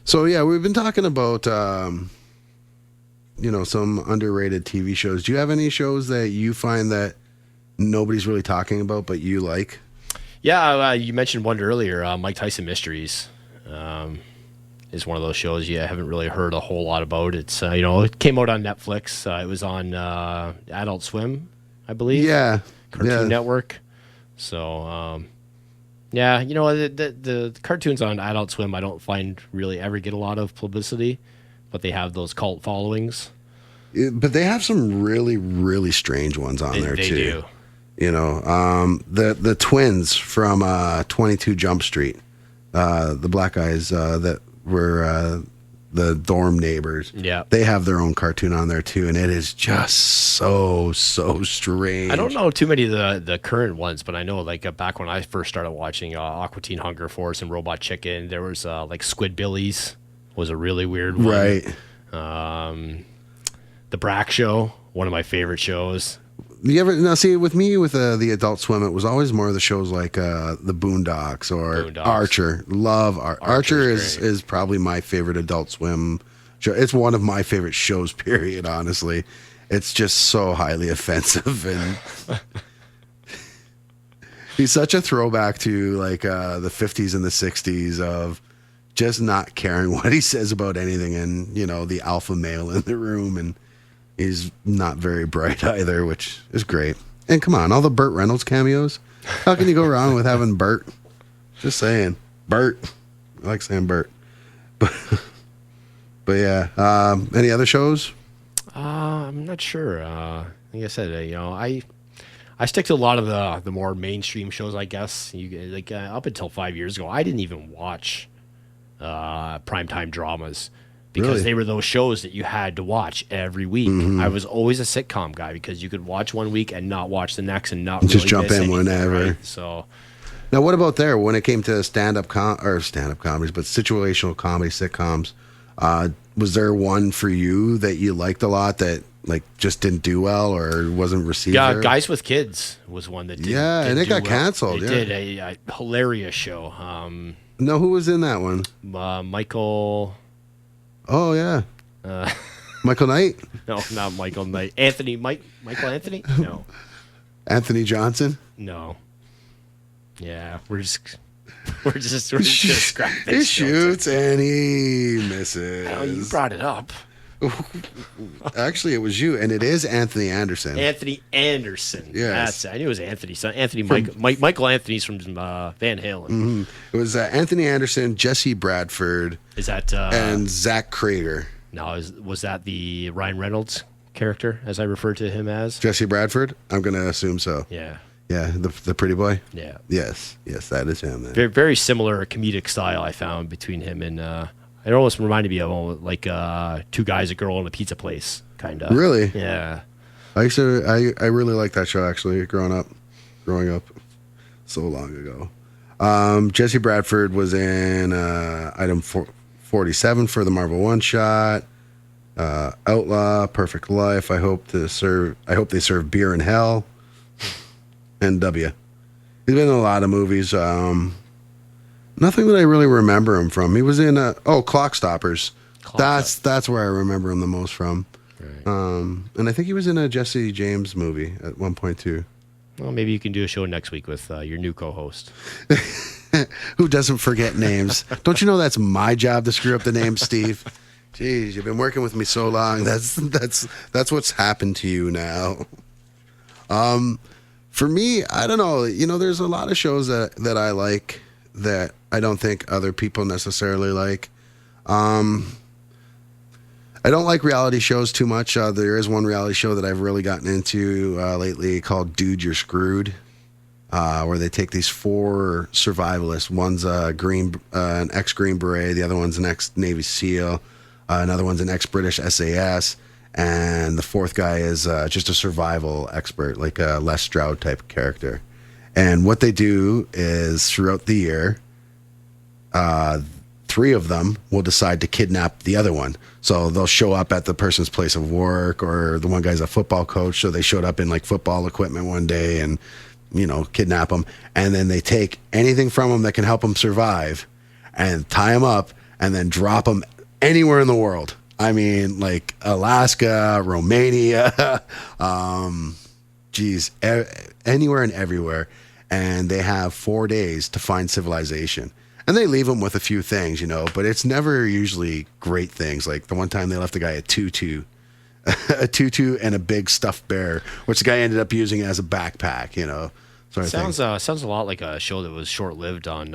So yeah, we've been talking about, some underrated TV shows. Do you have any shows that you find that nobody's really talking about, but you like? Yeah, you mentioned one earlier, Mike Tyson Mysteries, is one of those shows you haven't really heard a whole lot about. It's, it came out on Netflix. It was on, Adult Swim, I believe. Yeah. Cartoon Network. So, yeah, the cartoons on Adult Swim I don't find really ever get a lot of publicity, but they have those cult followings. But they have some really, really strange ones on there, they too. Do. The twins from 22 Jump Street, the black guys that were the dorm neighbors. Yeah. They have their own cartoon on there, too, and it is just so strange. I don't know too many of the current ones, but I know, back when I first started watching Aqua Teen Hunger Force and Robot Chicken, there was, Squidbillies was a really weird one. Right. The Brack Show, one of my favorite shows. With me with the Adult Swim, it was always more of the shows like the Boondocks or Archer. Love Archer is probably my favorite Adult Swim show. It's one of my favorite shows, period, honestly. It's just so highly offensive, and he's such a throwback to the 50s and the 60s of just not caring what he says about anything, and the alpha male in the room, and he's not very bright either, which is great. And come on, all the Burt Reynolds cameos. How can you go wrong with having Burt? Just saying. Burt. I like saying Burt. But yeah. Any other shows? I'm not sure. Like I said, I stick to a lot of the more mainstream shows, I guess. Up until 5 years ago, I didn't even watch primetime dramas. Because they were those shows that you had to watch every week. Mm-hmm. I was always a sitcom guy because you could watch one week and not watch the next and not just really jump in anything, whenever. Right? So now, what about there when it came to stand-up comedies, but situational comedy sitcoms? Was there one for you that you liked a lot that just didn't do well or wasn't received? Yeah, there? Guys with Kids was one that did. Yeah, and it got canceled. It did a hilarious show. No, who was in that one? Michael. Oh, yeah. Michael Knight? No, not Michael Knight. Michael Anthony? No. Anthony Johnson? No. Yeah, we're just scrapping. He shoots and he misses. Oh, you brought it up. Actually, it was you, and it is Anthony Anderson. Anthony Anderson. Yes. I knew it was Anthony. So Michael Anthony's from Van Halen. Mm-hmm. It was Anthony Anderson, Jesse Bradford, is that and Zach Crater. No, was that the Ryan Reynolds character, as I refer to him as? Jesse Bradford? I'm going to assume so. Yeah. Yeah, the pretty boy? Yeah. Yes, that is him. Then. Very, very similar comedic style I found between him and it almost reminded me of two guys, a girl, and a pizza place, kind of. Really? Yeah. I really liked that show, actually, growing up so long ago. Jesse Bradford was in item 47 for the Marvel One Shot. Outlaw, Perfect Life. I hope they serve beer in hell. And W. He's been in a lot of movies. Nothing that I really remember him from. He was in Clock Stoppers. That's where I remember him the most from. Right. And I think he was in a Jesse James movie at one point too. Well, maybe you can do a show next week with your new co-host. Who doesn't forget names? Don't you know that's my job to screw up the names, Steve? Jeez, you've been working with me so long. That's what's happened to you now. For me, I don't know. There's a lot of shows that I like that I don't think other people necessarily like. I don't like reality shows too much. There is one reality show that I've really gotten into lately called Dude, You're Screwed, where they take these 4 survivalists. One's an ex-Green Beret, the other one's an ex-Navy SEAL, another one's an ex-British SAS, and the 4th guy is just a survival expert, like a Les Stroud type character. And what they do is throughout the year, 3 of them will decide to kidnap the other one. So they'll show up at the person's place of work, or the one guy's a football coach, so they showed up in like football equipment one day and, kidnap them. And then they take anything from them that can help them survive and tie them up and then drop them anywhere in the world. I mean, like Alaska, Romania, anywhere and everywhere. And they have 4 days to find civilization. And they leave them with a few things, but it's never usually great things. Like the one time they left a guy a tutu and a big stuffed bear, which the guy ended up using as a backpack, sort of thing. Sounds a lot like a show that was short-lived on,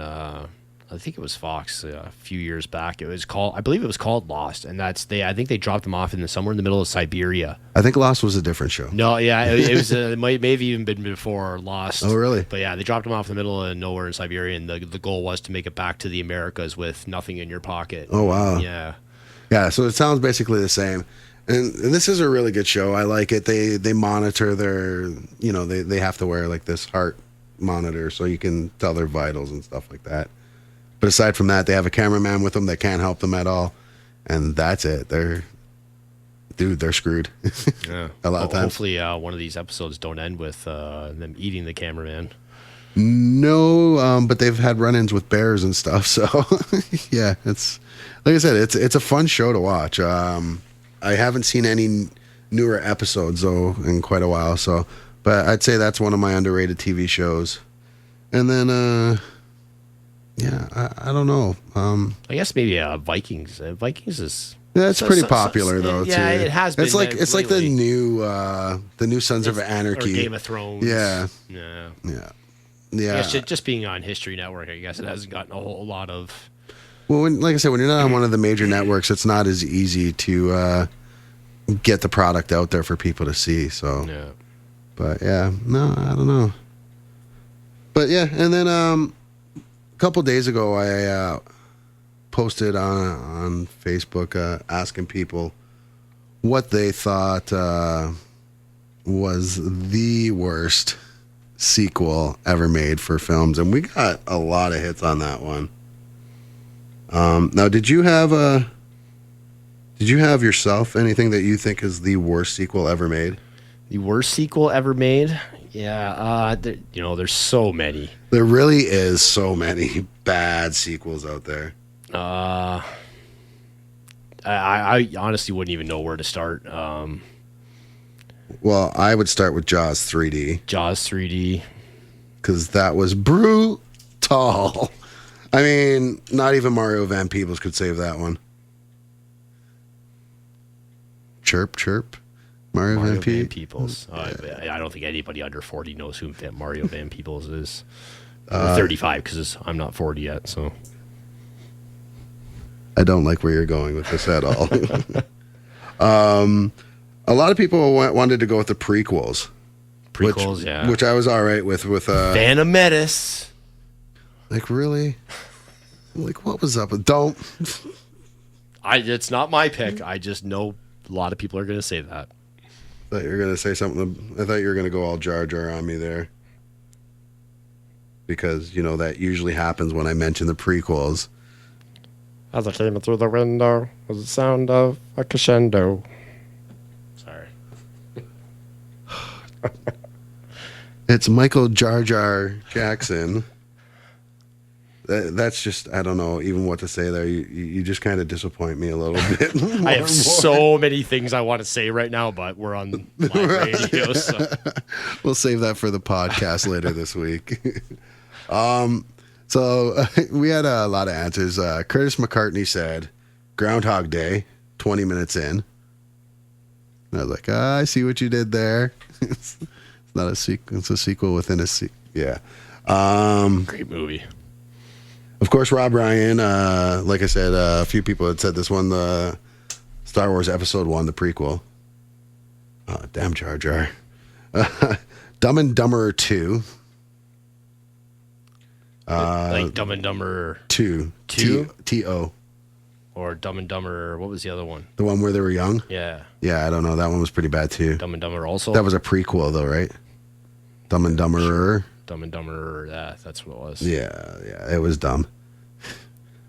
I think it was Fox a few years back. I believe it was called Lost, and I think they dropped them off somewhere in the middle of Siberia. I think Lost was a different show. No, yeah, it was. It may have even been before Lost. Oh, really? But yeah, they dropped them off in the middle of nowhere in Siberia, and the goal was to make it back to the Americas with nothing in your pocket. Oh, wow. Yeah. Yeah, so it sounds basically the same. And this is a really good show. I like it. They monitor their, they have to wear like this heart monitor so you can tell their vitals and stuff like that. But aside from that, they have a cameraman with them that can't help them at all. And that's it. They're screwed. Yeah. A lot of times. Hopefully one of these episodes don't end with them eating the cameraman. No, but they've had run-ins with bears and stuff. So, yeah, it's like I said, it's a fun show to watch. I haven't seen any newer episodes, though, in quite a while. So, but I'd say that's one of my underrated TV shows. And then... yeah, I don't know. I guess maybe Vikings. Vikings is it's pretty popular though. Yeah, too. It has been. It's like the new Sons of Anarchy, or Game of Thrones. Yeah. Just being on History Network, I guess it hasn't gotten a whole lot of. Well, like I said, when you're not on one of the major networks, it's not as easy to get the product out there for people to see. So, yeah. But yeah, no, I don't know. But yeah, and then a couple days ago, I posted on Facebook asking people what they thought was the worst sequel ever made for films, and we got a lot of hits on that one. Now, did you have yourself anything that you think is the worst sequel ever made? The worst sequel ever made? Yeah, there's so many. There really is so many bad sequels out there. I honestly wouldn't even know where to start. Well, I would start with Jaws 3D. Jaws 3D. Because that was brutal. I mean, not even Mario Van Peebles could save that one. Chirp, chirp. Mario Van Peebles. I don't think anybody under 40 knows who Mario Van Peebles is. 35, because I'm not 40 yet, so. I don't like where you're going with this at all. A lot of people wanted to go with the prequels. Which I was all right with. Phantom Menace. Like, really? Like, what was up with... Don't... It's not my pick. I just know a lot of people are going to say that. I thought you were going to say something. I thought you were going to go all Jar Jar on me there. Because, that usually happens when I mention the prequels. As I came in through the window was the sound of a crescendo. Sorry. It's Michael Jar Jar Jackson. That's just, I don't know even what to say there. You just kind of disappoint me a little bit. I have so many things I want to say right now, but we're on live radio, so. We'll save that for the podcast later this week. So we had a lot of answers. Curtis McCartney said Groundhog Day, 20 minutes in. And I was like, I see what you did there. It's not a sequel. It's a sequel within a sequel. Yeah. Great movie. Of course, Rob Ryan, like I said, a few people had said this one, the Star Wars Episode 1, the prequel. Damn Jar Jar. Dumb and Dumber 2. Like Dumb and Dumber 2. 2? T-O. Or Dumb and Dumber, what was the other one? The one where they were young? Yeah. Yeah, I don't know. That one was pretty bad, too. Dumb and Dumber also? That was a prequel, though, right? Dumb and Dumberer. Dumb and Dumber, that's what it was. Yeah, it was dumb.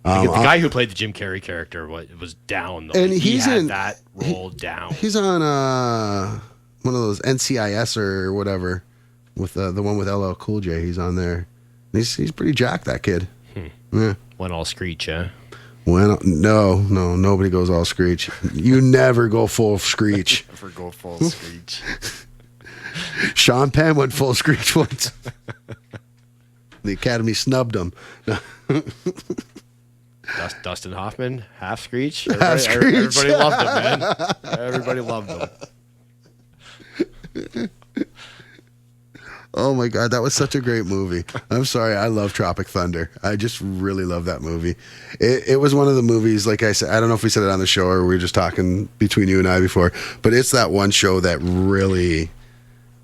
The guy who played the Jim Carrey character was down, though. And he he's had in that role down. He's on one of those NCIS or whatever, with the one with LL Cool J. He's on there. He's pretty jacked, that kid. Yeah. Went all screech, huh? Well, no, nobody goes all screech. You never go full screech. Never go full screech. Sean Penn went full screech once. The Academy snubbed him. Dustin Hoffman, half screech. Half screech. Everybody loved him, man. Everybody loved him. Oh my God, that was such a great movie. I'm sorry, I love Tropic Thunder. I just really love that movie. It was one of the movies, like I said, I don't know if we said it on the show or we were just talking between you and I before, but it's that one show that really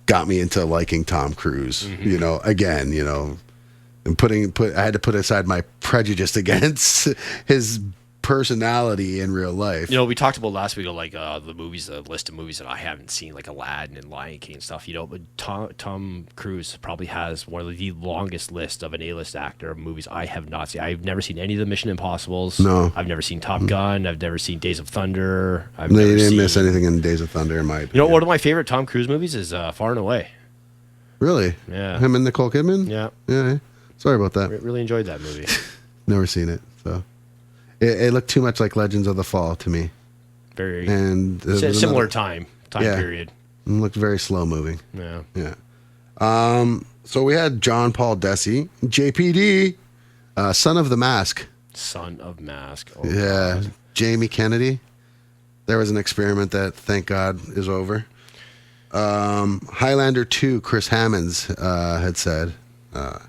got me into liking Tom Cruise. Again, and I had to put aside my prejudice against his personality in real life. We talked about last week, like the movies, the list of movies that I haven't seen, like Aladdin and Lion King and stuff. But Tom Cruise probably has one of the longest list of an A-list actor of movies I have not seen. I've never seen any of the Mission Impossibles. No, I've never seen Top Gun. I've never seen Days of Thunder. You didn't miss anything in Days of Thunder, in my opinion. One of my favorite Tom Cruise movies is Far and Away. Really? Yeah. Him and Nicole Kidman? Yeah. Sorry about that. Really enjoyed that movie. Never seen it, so. It looked too much like Legends of the Fall to me. Very and similar time period. It looked very slow moving. Yeah. So we had John Paul Desi, JPD, Son of the Mask. Son of Mask. Oh, yeah. God. Jamie Kennedy. There was an experiment that, thank God, is over. Highlander 2, Chris Hammonds had said. I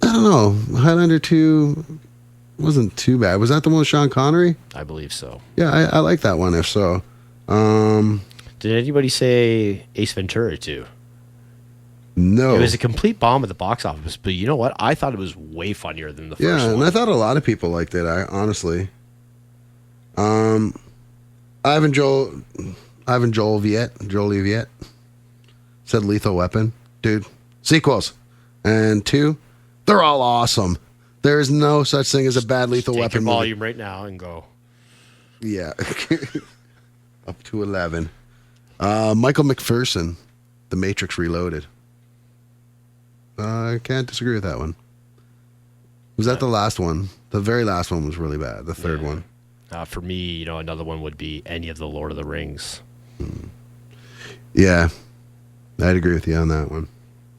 don't know. Highlander 2 wasn't too bad. Was that the one with Sean Connery? I believe so. Yeah, I like that one, if so. Did anybody say Ace Ventura 2? No. It was a complete bomb at the box office, but you know what? I thought it was way funnier than the first one. Yeah, and I thought a lot of people liked it, honestly. Ivan Joel Viet said Lethal Weapon. Dude, sequels. And 2, they're all awesome. There is no such thing as a bad Lethal Take Weapon your movie. volume right now and go. Yeah. Up to 11. Michael McPherson, The Matrix Reloaded. I can't disagree with that one. Was that the last one? The very last one was really bad. The third one. For me, another one would be any of the Lord of the Rings. Yeah. I'd agree with you on that one.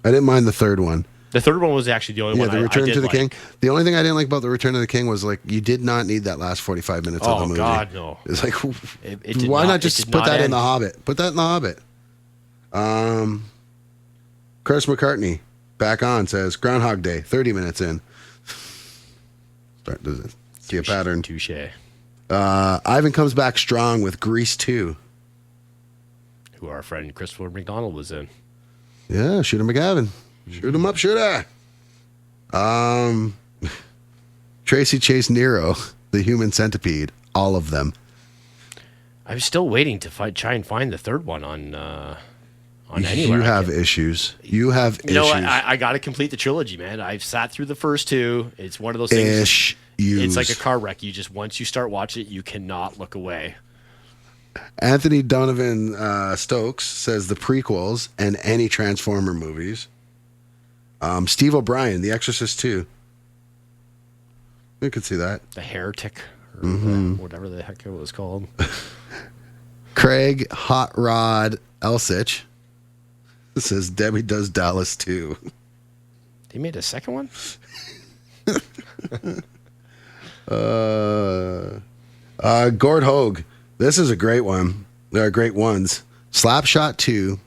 I didn't mind the third one. The third one was actually the only one The I Return did to the like. King. The only thing I didn't like about The Return of the King was, like, you did not need that last 45 minutes of the movie. Oh, God, no. It's like, It did why not just put that in end. The Hobbit? Put that in The Hobbit. Curtis McCartney, back on, says, Groundhog Day, 30 minutes in. Start to see a pattern. Touche. Ivan comes back strong with Grease 2. Who our friend Christopher McDonald was in. Yeah, Shooter McGavin. Shoot him up, Shooter. Tracy Chase Nero, The Human Centipede, all of them. I'm still waiting to try and find the third one on anywhere. You have issues. You have issues. I got to complete the trilogy, man. I've sat through the first two. It's one of those things. It's like a car wreck. You just, once you start watching it, you cannot look away. Anthony Donovan Stokes says the prequels and any Transformer movies. Steve O'Brien, The Exorcist 2. We could see that. The Heretic, or whatever the heck it was called. Craig Hot Rod Elsich says Debbie Does Dallas 2. They made a second one? Gord Hogue. This is a great one. There are great ones. Slapshot 2,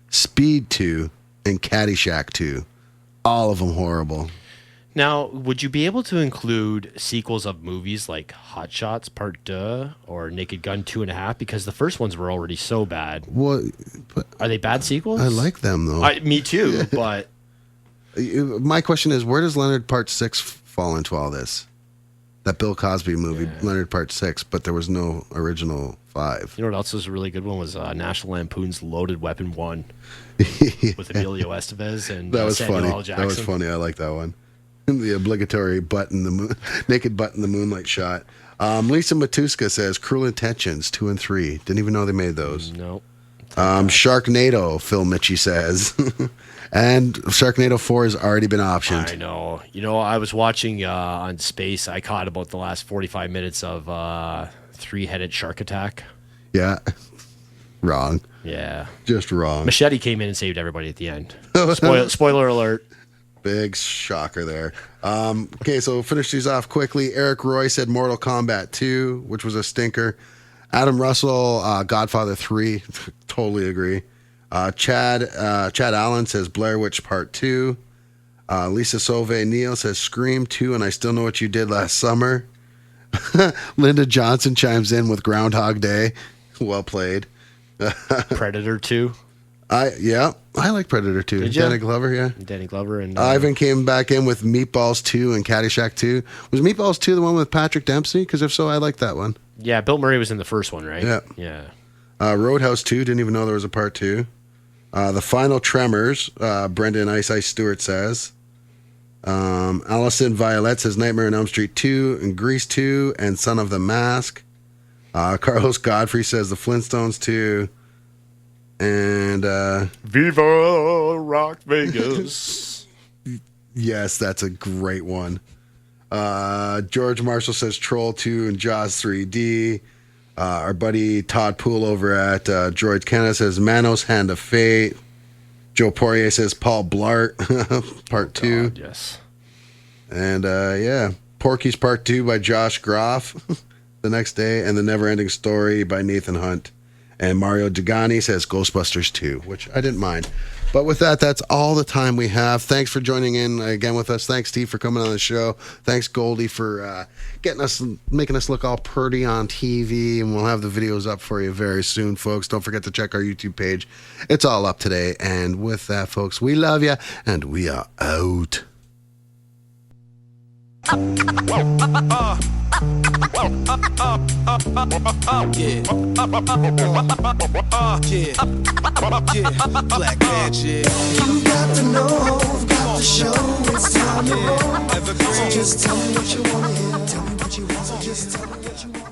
Speed 2, and Caddyshack 2. All of them horrible. Now, would you be able to include sequels of movies like Hot Shots Part 2 or Naked Gun 2.5? Because the first ones were already so bad. Well, but Are they bad sequels? I like them, though. Me too, but... My question is, where does Leonard Part 6 fall into all this? That Bill Cosby movie, Leonard Part 6, but there was no original 5. You know what else was a really good one? Was National Lampoon's Loaded Weapon 1 with Emilio Estevez and That was Samuel funny. L. Jackson. That was funny. I like that one. The obligatory naked butt in the moonlight shot. Lisa Matuska says Cruel Intentions 2 and 3. Didn't even know they made those. No. Sharknado, Phil Mitchie says. And Sharknado 4 has already been optioned. I know. You know, I was watching on Space. I caught about the last 45 minutes of Three-Headed Shark Attack. Yeah. Wrong. Yeah. Just wrong. Machete came in and saved everybody at the end. Spoiler alert. Big shocker there. Okay, so finish these off quickly. Eric Roy said Mortal Kombat 2, which was a stinker. Adam Russell, Godfather 3. Totally agree. Chad Allen says Blair Witch Part 2. Lisa Sauve Neal says Scream 2, and I Still Know What You Did Last Summer. Linda Johnson chimes in with Groundhog Day. Well played. Predator 2. I like Predator 2. Did ya? Danny Glover, yeah. Danny Glover and Ivan came back in with Meatballs 2 and Caddyshack 2. Was Meatballs 2 the one with Patrick Dempsey? Because if so, I like that one. Yeah, Bill Murray was in the first one, right? Yeah. Yeah. Roadhouse 2, didn't even know there was a part 2. The Final Tremors, Brendan Ice Stewart says. Allison Violet says Nightmare on Elm Street 2 and Grease 2 and Son of the Mask. Carlos Godfrey says The Flintstones 2. And Viva Rock Vegas. yes, that's a great one. George Marshall says Troll 2 and Jaws 3D. Our buddy Todd Poole over at Droid Canada says Manos Hand of Fate. Joe Poirier says Paul Blart Part 2. God, yes. And Porky's Part 2 by Josh Groff the next day. And The Never Ending Story by Nathan Hunt. And Mario Degani says Ghostbusters 2, which I didn't mind. But with that, that's all the time we have. Thanks for joining in again with us. Thanks, Steve, for coming on the show. Thanks, Goldie, for making us look all pretty on TV. And we'll have the videos up for you very soon, folks. Don't forget to check our YouTube page. It's all up today. And with that, folks, we love you, and we are out. Black magic. You got to know, got to show. It's time to roll. So just tell me what you want to hear. Tell me what you want. So just tell me what you want.